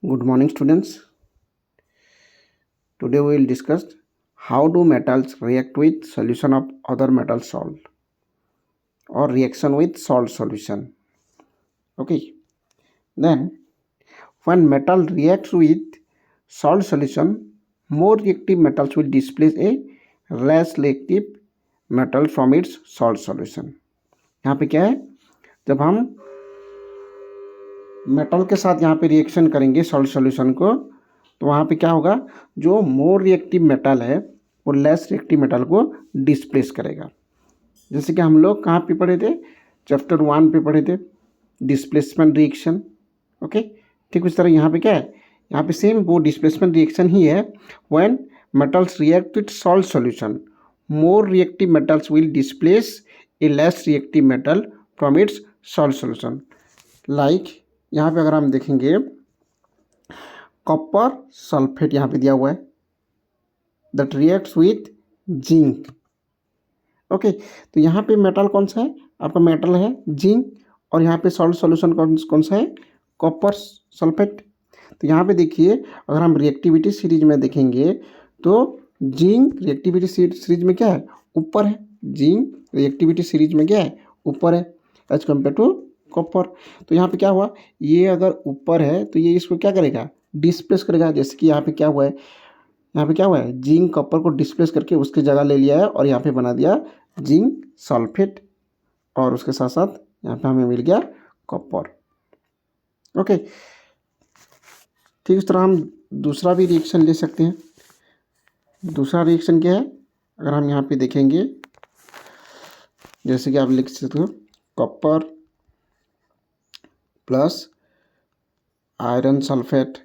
Good morning, students. Today we will discuss how do metals react with solution of other metal salt or reaction with salt solution. Okay. Then when metal reacts with salt solution, more reactive metals will displace a less reactive metal from its salt solution. यहाँ पे क्या है, जब हम metal के साथ यहाँ पे रिएक्शन करेंगे सॉल्ट सॉल्यूशन को, तो वहाँ पे क्या होगा, जो मोर रिएक्टिव मेटल है वो लेस रिएक्टिव मेटल को डिस्प्लेस करेगा। जैसे कि हम लोग कहाँ पे पढ़े थे, चैप्टर 1 पे पढ़े थे, डिस्प्लेसमेंट रिएक्शन। ओके, ठीक उस तरह यहाँ पे क्या है, यहाँ पे सेम वो डिस्प्लेसमेंट रिएक्शन ही है। When metals react with salt solution, more reactive metals will displace A less reactive metal from its salt solution. Like यहाँ पे अगर हम देखेंगे, कॉपर सल्फेट यहाँ पे दिया हुआ है, that reacts with zinc. Okay, तो यहाँ पे मेटल कौन सा है, आपका मेटल है जिंक, और यहाँ पे सॉल्ट सॉल्यूशन कौन सा है, कॉपर सल्फेट। तो यहाँ पे देखिए, अगर हम रिएक्टिविटी सीरीज में देखेंगे तो जिंक रिएक्टिविटी सीरीज में क्या है, ऊपर है। जिंक रिएक्टिविटी सीरीज में क्या है, ऊपर है एज कम्पेयर टू कॉपर। तो यहाँ पे क्या हुआ, ये अगर ऊपर है तो ये इसको क्या करेगा, डिस्प्लेस करेगा। जैसे कि यहाँ पे क्या हुआ है, यहाँ पे क्या हुआ है, जिंक कॉपर को डिस्प्लेस करके उसकी जगह ले लिया है और यहाँ पे बना दिया जिंक सल्फेट, और उसके साथ साथ यहाँ पे हमें मिल गया कॉपर। ओके, ठीक इस तरह हम दूसरा भी रिएक्शन ले सकते हैं। दूसरा रिएक्शन क्या है, अगर हम यहाँ पे देखेंगे, जैसे कि आप लिख सकते हो, copper plus iron sulphate.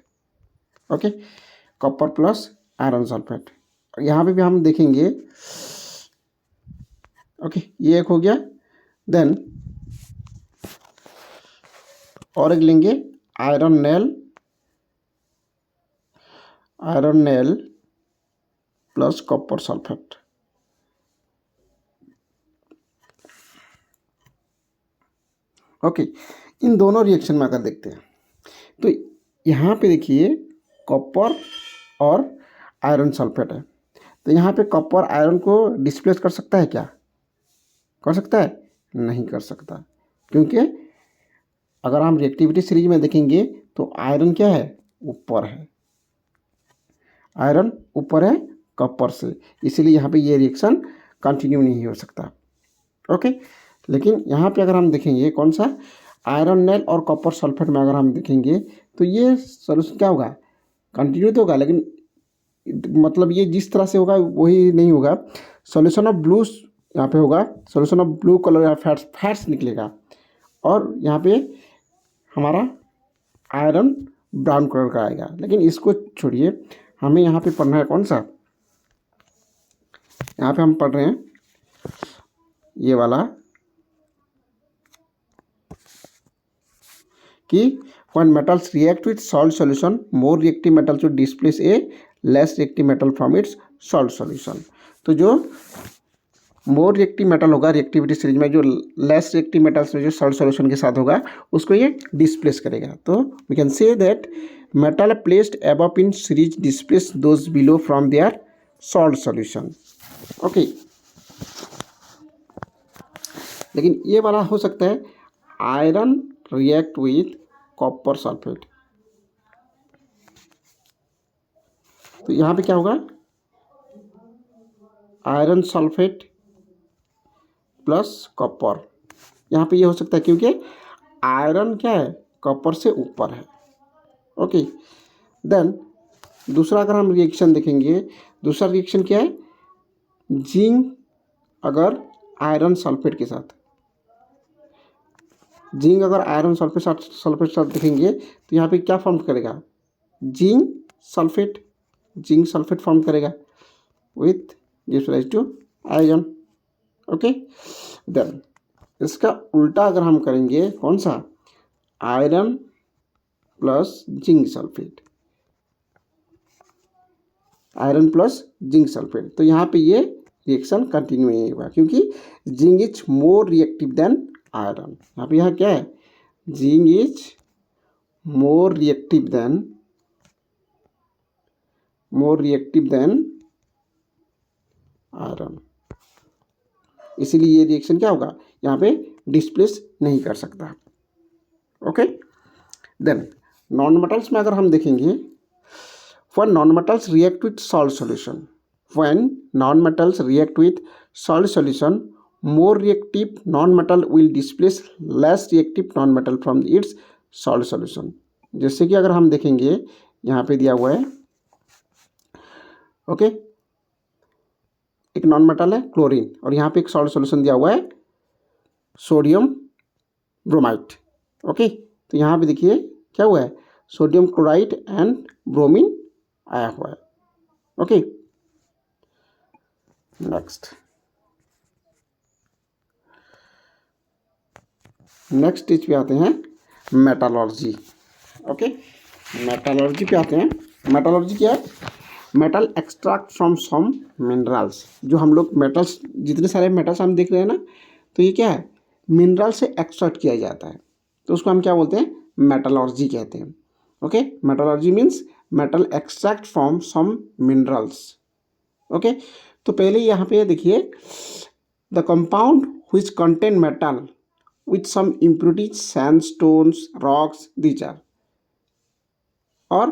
Okay, copper plus iron sulphate. यहाँ पे भी हम देखेंगे, ओके, ये एक हो गया। देन और एक लेंगे, iron nail plus copper sulphate. Okay, इन दोनों रिएक्शन में अगर देखते हैं तो यहाँ पे देखिए कॉपर और आयरन सल्फेट है। तो यहाँ पे कॉपर आयरन को डिस्प्लेस कर सकता है क्या, कर सकता है, नहीं कर सकता, क्योंकि अगर हम रिएक्टिविटी सीरीज में देखेंगे तो आयरन क्या है, ऊपर है, आयरन ऊपर है कॉपर से, इसीलिए यहाँ पे ये रिएक्शन कंटिन्यू नहीं हो सकता। ओके, लेकिन यहाँ पे अगर हम देखेंगे कौन सा, आयरन नेल और कॉपर सल्फेट में अगर हम देखेंगे तो ये सोल्यूशन क्या होगा, कंटिन्यू तो होगा, लेकिन मतलब ये जिस तरह से होगा वही नहीं होगा। सॉल्यूशन ऑफ ब्लू यहाँ पे होगा, सॉल्यूशन ऑफ ब्लू कलर या फैट्स निकलेगा, और यहाँ पे हमारा आयरन ब्राउन कलर का आएगा। लेकिन इसको छोड़िए, हमें यहाँ पे पढ़ना है कौन सा, यहाँ पे हम पढ़ रहे हैं ये वाला, कि when metals react with salt solution, more reactive metals will displace a less reactive metal from its salt solution। तो जो मोर रिएक्टिव मेटल होगा रिएक्टिविटी सीरीज में, जो लेस रिएक्टिव मेटल्स में जो सॉल्ट सॉल्यूशन के साथ होगा उसको ये डिस्प्लेस करेगा। तो we can say that metal placed above in series displace those below from their salt solution. Okay, लेकिन ये वाला हो सकता है iron react with copper sulphate. तो यहाँ पे क्या होगा, आयरन सल्फेट प्लस कॉपर। यहाँ पे ये हो सकता है क्योंकि आयरन क्या है, कॉपर से ऊपर है। ओके, देन दूसरा अगर हम रिएक्शन देखेंगे, दूसरा रिएक्शन क्या है, जिंक अगर आयरन सल्फेट के साथ, जिंक अगर आयरन सल्फेट साथ देखेंगे तो यहाँ पे क्या फॉर्म करेगा, जिंक सल्फेट फॉर्म करेगा with gives rise to iron. Okay, then इसका उल्टा अगर हम करेंगे, कौन सा, iron plus zinc sulphate, iron plus zinc sulphate, तो यहाँ पे ये रिएक्शन कंटिन्यू नहीं होगा, क्योंकि zinc is more reactive than iron. यहाँ पे क्या है, zinc is more reactive than more reactive than iron, इसीलिए ये रिएक्शन क्या होगा, यहाँ पे डिस्प्लेस नहीं कर सकता। ओके, देन नॉन मेटल्स में अगर हम देखेंगे, when non-metals react with salt solution, when non-metals react with salt solution, more reactive non-metal will displace less reactive non-metal from its salt solution। जैसे कि अगर हम देखेंगे यहाँ पे दिया हुआ है, ओके, एक नॉन मेटल है क्लोरीन और यहाँ पे एक सॉल्ट सॉल्यूशन दिया हुआ है सोडियम ब्रोमाइड। ओके, तो यहाँ पे देखिए क्या हुआ है, सोडियम क्लोराइड एंड ब्रोमीन आया हुआ है। ओके, नेक्स्ट स्टेज पे आते हैं मेटालॉर्जी। ओके, मेटालॉर्जी पे आते हैं। मेटालॉर्जी क्या है, metal extract from some minerals. जो हम लोग मेटल्स, जितने सारे मेटल्स हम देख रहे हैं ना, तो ये क्या है, मिनरल से एक्सट्रैक्ट किया जाता है, तो उसको हम क्या बोलते हैं, मेटालॉर्जी कहते हैं। Okay, metallurgy means metal extract from some minerals. Okay, तो पहले यहाँ पे देखिए, the compound which contain metal with some impurities, sandstones, rocks, these are. और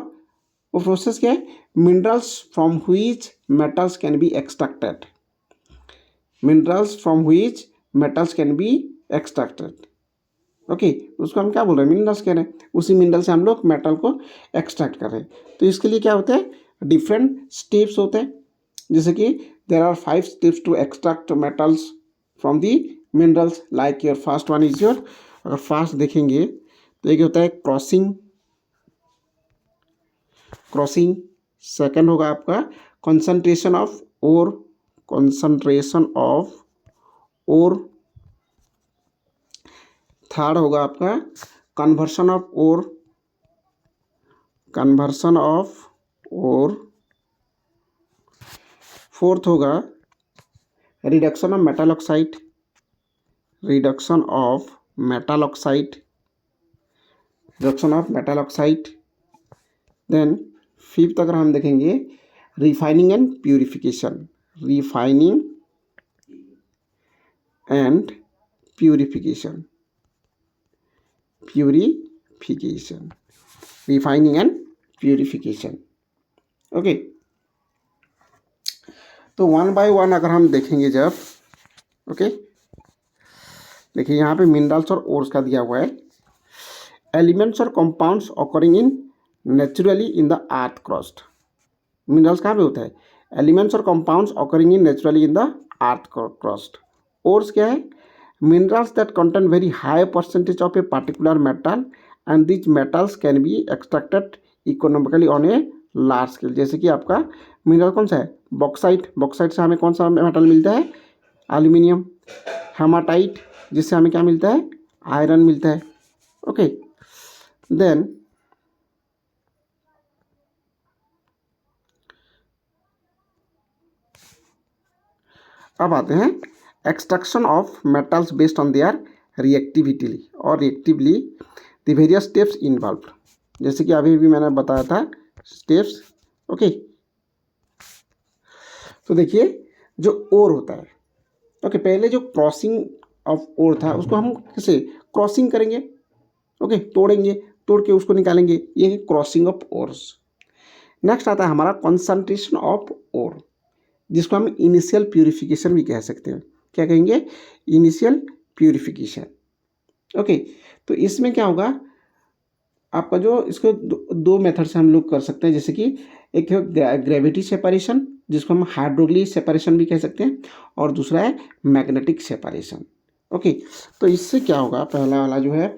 वो प्रोसेस क्या है, minerals from which metals can be extracted, minerals from which metals can be extracted. Okay, उसको हम क्या बोल रहे हैं, मिनरल्स कह रहे हैं, उसी मिनरल से हम लोग मेटल को एक्सट्रैक्ट कर रहे हैं। तो इसके लिए क्या होता है, डिफरेंट स्टेप्स होते हैं, जैसे कि there are 5 steps to extract metals from the minerals. Like your first one is your, अगर फास्ट देखेंगे तो एक होता है क्रॉसिंग, क्रॉसिंग। सेकंड होगा आपका concentration of ore, concentration of ore. Third होगा आपका conversion of ore, conversion of ore. Fourth होगा reduction of metal oxide, reduction of metal oxide, reduction of metal oxide. Then fifth अगर हम देखेंगे, refining and purification, refining and purification, purification, refining and purification. Okay, तो one by one अगर हम देखेंगे जब, okay, देखिए यहाँ पे मिनरल्स और ओर्स का दिया हुआ है। एलिमेंट्स और compounds occurring in naturally in the earth crust. Minerals कहाँ पे होता है, एलिमेंट्स और compounds occurring in naturally in the earth crust. Ores क्या है, minerals that contain very high percentage of a particular metal and these metals can be extracted economically on a large scale। जैसे कि आपका mineral कौन सा है, bauxite, bauxite से हमें कौन सा मेटल मिलता है, एल्यूमिनियम। हेमाटाइट, जिससे हमें क्या मिलता है, आयरन मिलता है। ओके, देन अब आते हैं extraction of metals based on their reactivity और रिएक्टिवली द वेरियस स्टेप्स इन्वॉल्व। जैसे कि अभी भी मैंने बताया था स्टेप्स। ओके, तो देखिए जो ओर होता है, ओके, पहले जो क्रॉसिंग ऑफ ओर था उसको हम कैसे क्रॉसिंग करेंगे, ओके, तोड़ेंगे, तोड़ के उसको निकालेंगे, ये है क्रॉसिंग ऑफ ओर्स। नेक्स्ट आता है हमारा कंसंट्रेशन ऑफ ओर, जिसको हम इनिशियल प्यूरिफिकेशन भी कह सकते हैं। क्या कहेंगे, इनिशियल प्यूरिफिकेशन। ओके, तो इसमें क्या होगा आपका, जो इसको दो मेथड से हम लोग कर सकते हैं। जैसे कि एक है ग्रेविटी सेपरेशन, जिसको हम हाइड्रोग्लिक सेपरेशन भी कह सकते हैं, और दूसरा है मैग्नेटिक सेपरेशन। ओके, तो इससे क्या होगा, पहला वाला जो है,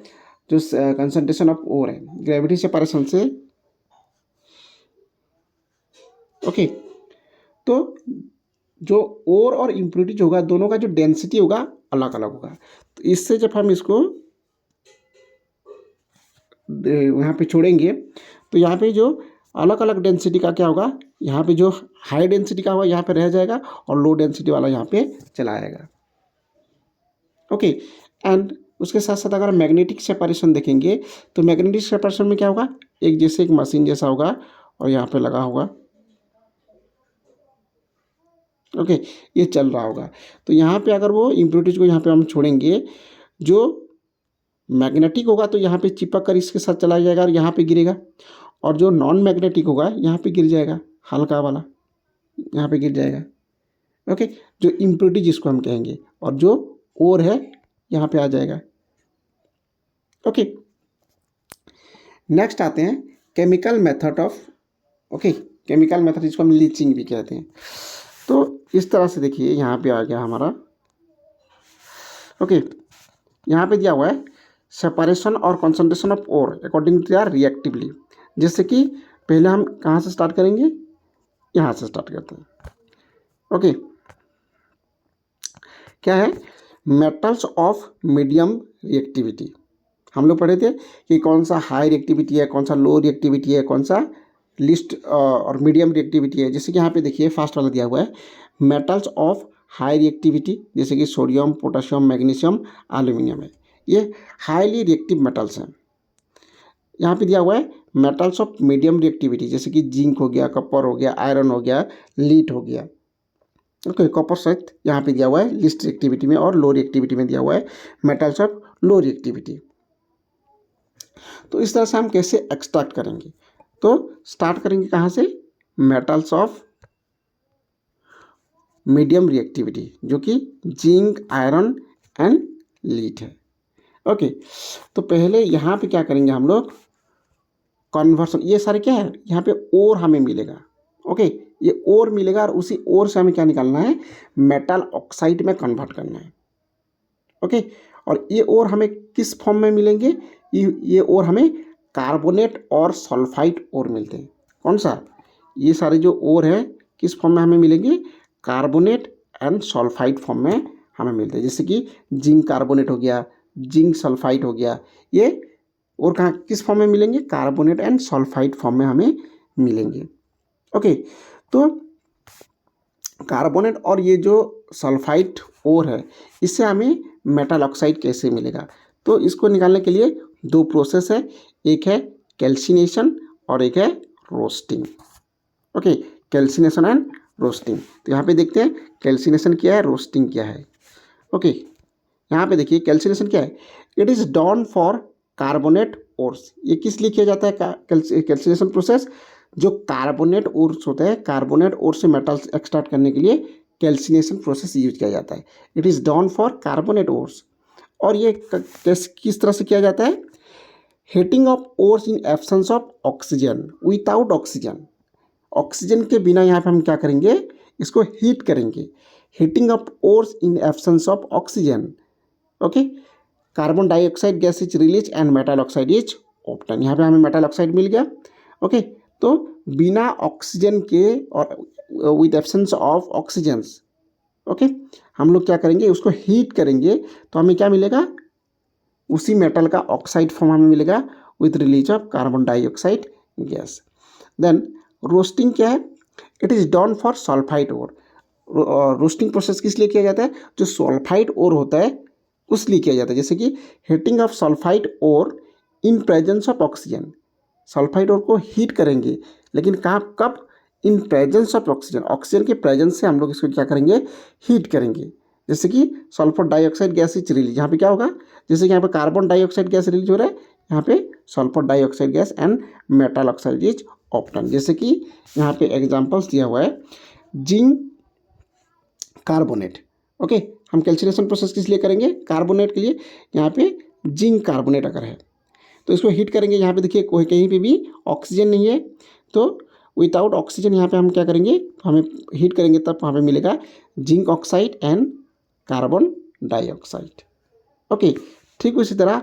जो कंसंट्रेशन ऑफ ओर है, ग्रेविटी सेपरेशन से, ओके, तो जो ओर और इम्प्योरिटी होगा, दोनों का जो डेंसिटी होगा अलग अलग होगा। तो इससे जब हम इसको यहाँ पे छोड़ेंगे, तो यहाँ पे जो अलग अलग डेंसिटी का क्या होगा, यहाँ पे जो हाई डेंसिटी का होगा यहाँ पे रह जाएगा, और लो डेंसिटी वाला यहाँ पे चला आएगा। ओके, एंड उसके साथ साथ अगर मैग्नेटिक सेपरेशन देखेंगे, तो मैग्नेटिक सेपरेशन में क्या होगा, एक जैसे एक मशीन जैसा होगा और यहाँ पे लगा होगा, ओके, ये चल रहा होगा। तो यहाँ पे अगर वो इम्प्योरिटीज को यहाँ पे हम छोड़ेंगे, जो मैग्नेटिक होगा तो यहाँ पे चिपक कर इसके साथ चला जाएगा और यहाँ पे गिरेगा, और जो नॉन मैग्नेटिक होगा यहाँ पे गिर जाएगा, हल्का वाला यहाँ पे गिर जाएगा। ओके, जो इम्प्योरिटी जिसको हम कहेंगे, और जो ओर है यहाँ पे आ जाएगा। ओके, नेक्स्ट आते हैं chemical method of, okay, chemical method जिसको हम लीचिंग भी कहते हैं। तो इस तरह से देखिए यहाँ पे आ गया हमारा। ओके, यहाँ पे दिया हुआ है सेपरेशन और concentration of ore according to their reactively. जैसे कि पहले हम कहाँ से स्टार्ट करेंगे, यहाँ से स्टार्ट करते हैं। ओके, क्या है, मेटल्स ऑफ मीडियम रिएक्टिविटी। हम लोग पढ़े थे कि कौन सा हाई रिएक्टिविटी है, कौन सा लो रिएक्टिविटी है, कौन सा लिस्ट और मीडियम रिएक्टिविटी है। जैसे कि यहाँ पे देखिए फर्स्ट वाला दिया हुआ है मेटल्स ऑफ हाई रिएक्टिविटी, जैसे कि सोडियम, पोटेशियम, मैग्नीशियम, एल्यूमिनियम है, ये हाईली रिएक्टिव मेटल्स हैं। यहाँ पे दिया हुआ है मेटल्स ऑफ मीडियम रिएक्टिविटी, जैसे कि जिंक हो गया, कॉपर हो गया, आयरन हो गया, लीड हो गया। ओके, कॉपर शायद यहाँ पे दिया हुआ है लिस्ट रिएक्टिविटी में, और लो रिएक्टिविटी में दिया हुआ है मेटल्स ऑफ लो रिएक्टिविटी। तो इस तरह से हम कैसे एक्सट्रैक्ट करेंगे, तो स्टार्ट करेंगे कहाँ से, मेटल्स ऑफ मीडियम रिएक्टिविटी, जो कि जिंक, आयरन एंड लीड है। ओके, तो पहले यहाँ पे क्या करेंगे हम लोग, कन्वर्सन, ये सारे क्या है, यहाँ पे ओर हमें मिलेगा। ओके, ये ओर मिलेगा और उसी ओर से हमें क्या निकालना है, मेटल ऑक्साइड में कन्वर्ट करना है। ओके, और ये ओर हमें किस फॉर्म में मिलेंगे, ये ओर हमें कार्बोनेट और सल्फाइड ओर मिलते हैं। कौन सा, ये सारे जो ओर है किस फॉर्म में हमें मिलेंगे, कार्बोनेट एंड सल्फाइड फॉर्म में हमें मिलते हैं। जैसे कि जिंक कार्बोनेट हो गया, जिंक सल्फाइड हो गया, ये और कहाँ किस फॉर्म में मिलेंगे, कार्बोनेट एंड सल्फाइड फॉर्म में हमें मिलेंगे। ओके, तो कार्बोनेट और ये जो सल्फाइड ओर है, इससे हमें मेटल ऑक्साइड कैसे मिलेगा, तो इसको निकालने के लिए दो प्रोसेस है, एक है कैल्सिनेशन और एक है roasting. Okay, calcination and roasting. तो यहाँ पे देखते हैं कैल्सिनेशन क्या है, रोस्टिंग क्या है। ओके, यहाँ पे देखिए कैल्सिनेशन क्या है, it is done for carbonate ores. ये किस लिए किया जाता है कैल्सिनेशन प्रोसेस, जो कार्बोनेट ओर्स होता है, कार्बोनेट ओर्स से मेटल्स एक्सट्रैक्ट करने के लिए कैल्सिनेशन प्रोसेस यूज किया जाता है। It is done for carbonate ores. और ये किस तरह से किया जाता है, heating of ores in absence of oxygen, without oxygen. Oxygen के बिना यहाँ पे हम क्या करेंगे, इसको हीट करेंगे। Heating of ores in absence of oxygen. Okay, carbon dioxide gas is release and metal oxide is obtain. यहाँ पे हमें मेटल ऑक्साइड मिल गया। ओके, तो बिना ऑक्सीजन के और with absence of oxygens, okay, हम लोग क्या करेंगे, उसको हीट करेंगे तो हमें क्या मिलेगा, उसी मेटल का ऑक्साइड फॉर्म हमें मिलेगा with release of carbon dioxide gas. Then roasting क्या है, it is done for sulphide ore. Roasting process किस लिए किया जाता है, जो सल्फाइड ओर होता है उस लिए किया जाता है। जैसे कि heating of sulphide ore in presence of oxygen. Sulphide ore को हीट करेंगे, लेकिन कहाँ, कब, in presence of oxygen, oxygen के प्रेजेंस से हम लोग इसको क्या करेंगे, हीट करेंगे। जैसे कि sulphur dioxide gas is release, यहाँ पे क्या होगा, जैसे कि यहाँ पे कार्बन डाइऑक्साइड गैस रिलीज हो रहा है, यहाँ पे sulphur dioxide gas and metal oxide is obtain. जैसे कि यहाँ पे एग्जांपल्स दिया हुआ है, जिंक कार्बोनेट। ओके, हम कैल्सिनेशन प्रोसेस किस लिए करेंगे, कार्बोनेट के लिए। यहाँ पे जिंक कार्बोनेट अगर है तो इसको हीट करेंगे। यहाँ पे देखिए कोई कहीं पे भी ऑक्सीजन नहीं है, तो विदाउट ऑक्सीजन यहाँ पे हम क्या करेंगे, हमें हीट करेंगे तब हमें मिलेगा zinc oxide and carbon dioxide. Okay, ठीक उसी तरह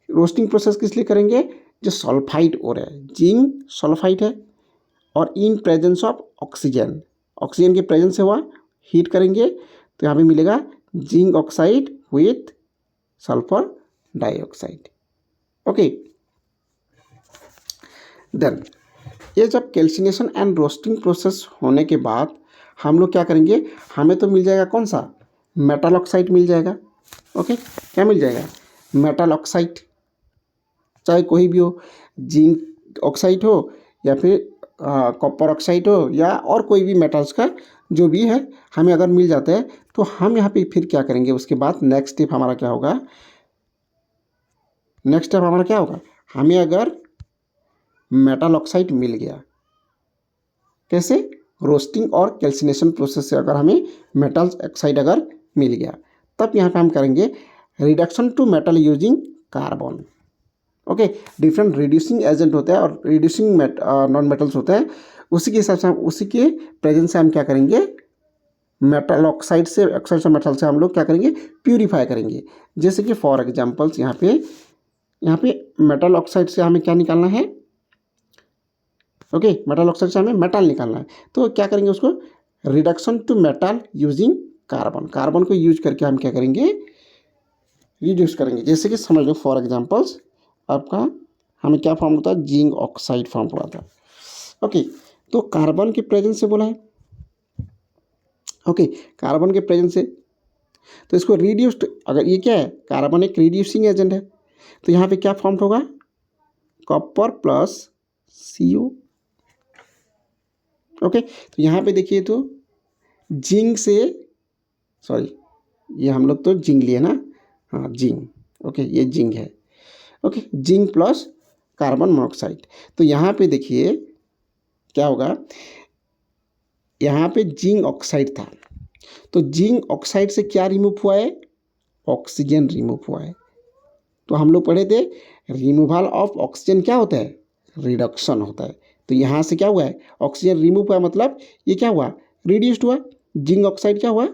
रोस्टिंग प्रोसेस किस लिए करेंगे, जो सल्फाइड ओर है, जिंक सल्फाइड है और in presence of oxygen, oxygen के प्रेजेंस से हुआ, हीट करेंगे तो यहाँ पे मिलेगा zinc oxide with sulphur dioxide. Okay, then ये जब कैल्सिनेशन एंड रोस्टिंग प्रोसेस होने के बाद हम लोग क्या करेंगे, हमें तो मिल जाएगा कौन सा, मेटल ऑक्साइड मिल जाएगा। ओके, क्या मिल जाएगा, मेटल ऑक्साइड, चाहे कोई भी हो, जिंक ऑक्साइड हो या फिर कॉपर ऑक्साइड हो या और कोई भी मेटल्स का जो भी है हमें अगर मिल जाता है तो हम यहाँ पे फिर क्या करेंगे, उसके बाद नेक्स्ट स्टेप हमारा क्या होगा, नेक्स्ट स्टेप हमारा क्या होगा, हमें अगर मेटल ऑक्साइड मिल गया, कैसे, रोस्टिंग और कैल्सिनेशन प्रोसेस से अगर हमें मेटल ऑक्साइड अगर मिल गया, तब यहाँ पे हम करेंगे reduction to metal using carbon. Okay, different reducing agent होता है और रिड्यूसिंग नॉन मेटल्स होते हैं, उसी के हिसाब से हम उसी के प्रेजेंस से हम क्या करेंगे, मेटल ऑक्साइड से, ऑक्साइड से मेटल से हम लोग क्या करेंगे, प्यूरीफाई करेंगे। जैसे कि फॉर एग्जांपल्स यहाँ पे मेटल ऑक्साइड से हमें क्या निकालना है, ओके, मेटल ऑक्साइड से हमें मेटल निकालना है, तो क्या करेंगे उसको reduction to metal using carbon, carbon को यूज करके हम क्या करेंगे, रिड्यूस करेंगे। जैसे कि समझ लो फॉर एग्जांपल्स आपका हमें क्या फॉर्म होता है, जिंक ऑक्साइड फॉर्म हुआ था। ओके, तो कार्बन के प्रेजेंस से बोला है, ओके, कार्बन के प्रेजेंस से, तो इसको रिड्यूस्ड, अगर ये क्या है, कार्बन एक रिड्यूसिंग एजेंट है, तो यहाँ पे क्या फॉर्म होगा, कॉपर प्लस CO। ओके, तो यहाँ पे देखिए तो जिंक से, सॉरी ये हम लोग तो जिंक लिए ना, हाँ जिंक, ओके ये जिंक है, okay, zinc plus carbon monoxide. तो यहाँ पे देखिए क्या होगा, यहाँ पे जिंक ऑक्साइड था, तो जिंक ऑक्साइड से क्या रिमूव हुआ है, ऑक्सीजन रिमूव हुआ है। तो हम लोग पढ़े थे रिमूवल ऑफ ऑक्सीजन क्या होता है, रिडक्शन होता है। तो यहाँ से क्या हुआ है, ऑक्सीजन रिमूव हुआ, मतलब ये क्या हुआ, रिड्यूस्ड हुआ, जिंक ऑक्साइड क्या हुआ,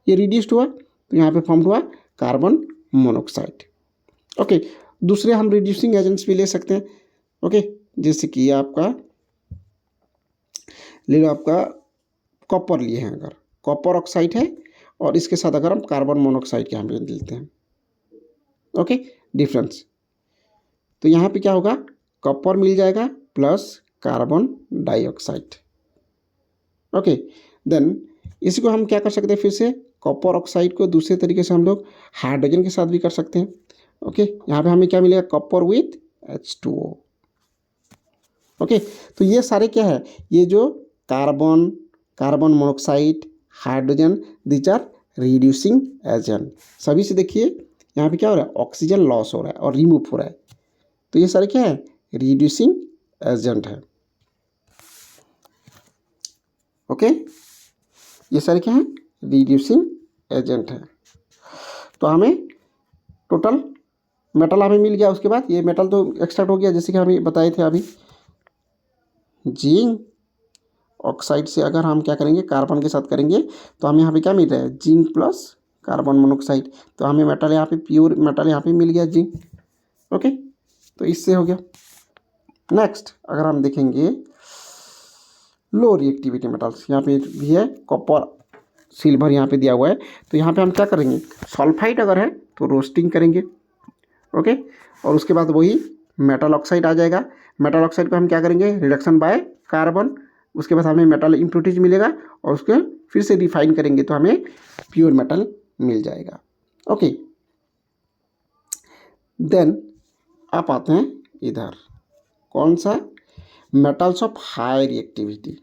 ये रिड्यूस्ड हुआ, तो यहाँ पे फॉर्म हुआ कार्बन मोनोऑक्साइड। ओके, दूसरे हम रिड्यूसिंग एजेंट्स भी ले सकते हैं। ओके, जैसे कि आपका ले लो, आपका कॉपर लिए हैं, अगर कॉपर ऑक्साइड है और इसके साथ अगर हम कार्बन मोनोऑक्साइड के हम लेते हैं, ओके, डिफरेंस, तो यहाँ पे क्या होगा, कॉपर मिल जाएगा plus carbon dioxide. Okay, then इसी को हम क्या कर सकते हैं, फिर से कॉपर ऑक्साइड को दूसरे तरीके से हम लोग हाइड्रोजन के साथ भी कर सकते हैं। ओके, यहाँ पे हमें क्या मिलेगा, कॉपर विथ H2O। ओके, तो ये सारे क्या है, ये जो carbon, carbon monoxide, hydrogen, these are reducing agent. सभी से देखिए यहाँ पे क्या हो रहा है, ऑक्सीजन लॉस हो रहा है और रिमूव हो रहा है, तो ये सारे क्या है, रिड्यूसिंग एजेंट है। ओके, ये सारे क्या है, रिड्यूसिंग एजेंट है। तो हमें टोटल मेटल हमें मिल गया, उसके बाद ये मेटल तो एक्सट्रैक्ट हो गया, जैसे कि हमें बताए थे अभी, जिंक ऑक्साइड से अगर हम क्या करेंगे, कार्बन के साथ करेंगे, तो हमें यहाँ पे क्या मिल रहा है, जिंक प्लस कार्बन मोनोऑक्साइड, तो हमें मेटल यहाँ पे, प्योर मेटल यहाँ पे मिल गया, जिंक। ओके, तो इससे हो गया। नेक्स्ट अगर हम देखेंगे लो रिएक्टिविटी मेटल्स, यहाँ पे भी है कॉपर, सिल्वर यहाँ पे दिया हुआ है, तो यहाँ पे हम क्या करेंगे, सल्फाइड अगर है तो रोस्टिंग करेंगे। ओके, और उसके बाद वही मेटल ऑक्साइड आ जाएगा, मेटल ऑक्साइड को हम क्या करेंगे, रिडक्शन बाय कार्बन, उसके बाद हमें मेटल इम्प्योरिटीज मिलेगा और उसको फिर से रिफाइन करेंगे तो हमें प्योर मेटल मिल जाएगा। ओके, देन आप आते हैं इधर, कौन सा, metals of high reactivity,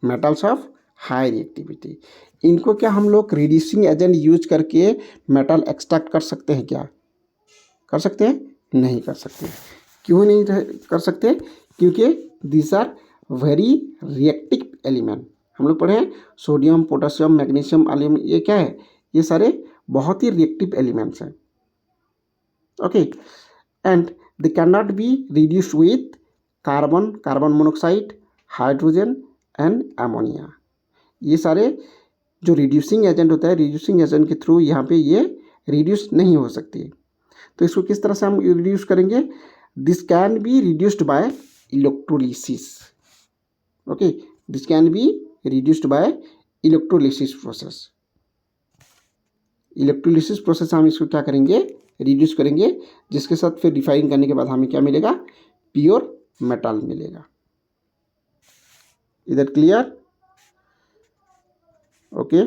metals of high reactivity, इनको क्या हम लोग रिड्यूसिंग एजेंट यूज करके मेटल एक्सट्रैक्ट कर सकते हैं क्या, कर सकते हैं, नहीं कर सकते। क्यों नहीं कर सकते, क्योंकि this are very reactive element. हम लोग पढ़े हैं सोडियम, पोटेशियम, मैग्नीशियम, एल्यूमिनियम, ये क्या है, ये सारे बहुत ही रिएक्टिव एलिमेंट्स हैं। Okay, and they can not be reduce with carbon, carbon monoxide, hydrogen and ammonia. ये सारे जो रिड्यूसिंग एजेंट होता है, रिड्यूसिंग एजेंट के थ्रू यहाँ पे ये रिड्यूस नहीं हो सकती। तो इसको किस तरह से हम रिड्यूस करेंगे, this can be reduced by electrolysis. Okay, this can be reduced by electrolysis process. Electrolysis process हम इसको क्या करेंगे, रिड्यूस करेंगे, जिसके साथ फिर रिफाइन करने के बाद हमें क्या मिलेगा, प्योर मेटल मिलेगा। इधर क्लियर, ओके।